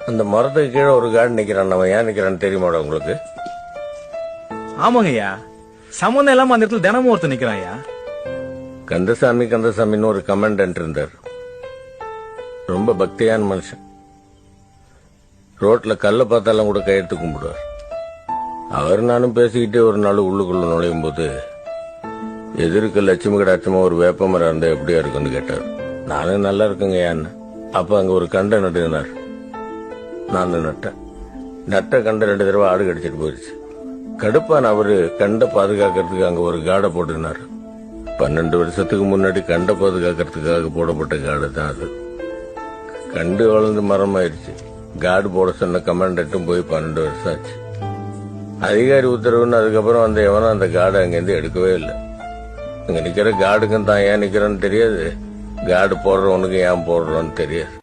அந்த மரத்துக்கு கீழே ஒரு காடு நிக்கிறான். அவன் ஏன் நிக்கிறான்னு தெரியுமாடா உங்களுக்கு? ஆமாங்க ஐயா, சம்பந்தம் இல்லாம அந்த இடத்துல தினமும் ஒருத்தர் நிக்கிறான் ஐயா. கந்தசாமின்னு ஒரு கமாண்டன்ட் இருந்தார். ரொம்ப பக்தியான மனுஷன். ரோட்ல கல்ல பார்த்தாலும் கூட கையெழுத்து கும்பிடுவார். அவர் நானும் பேசிக்கிட்டே ஒரு நாள் உள்ளுக்குள்ள நுழையும் போது எதிர்க்க லட்சுமி கடாட்சமா ஒரு வேப்ப மரம் இருந்தா எப்படியா இருக்குன்னு கேட்டார். நானும் நல்லா இருக்குங்க ஏன்னு. அப்ப அங்க ஒரு கண்டை நட்டுனார். நான் நட்ட கண்டை 2 தடவை ஆடு கடிச்சிட்டு போயிடுச்சு. கடுப்பான அவரு கண்டை பாதுகாக்கிறதுக்கு அங்க ஒரு காடை போட்டுனார். 12 வருஷத்துக்கு முன்னாடி கண்டை பாதுகாக்கிறதுக்காக போடப்பட்ட காடு தான் அது. கண்டு வளர்ந்து மரம் ஆயிடுச்சு. காடு போட சொன்ன கமாண்டட்டும் போய் 12 வருஷம் ஆச்சு. அதிகாரி உத்தரவுன்னு அதுக்கப்புறம் அந்த எவனும் அந்த காடை அங்கிருந்து எடுக்கவே இல்லை. அங்க நிக்கிற காடுக்கும் தான் ஏன் நிக்கிறோன்னு தெரியாது, காடு போடுறவனுக்கு ஏன் போடுறோன்னு தெரியாது.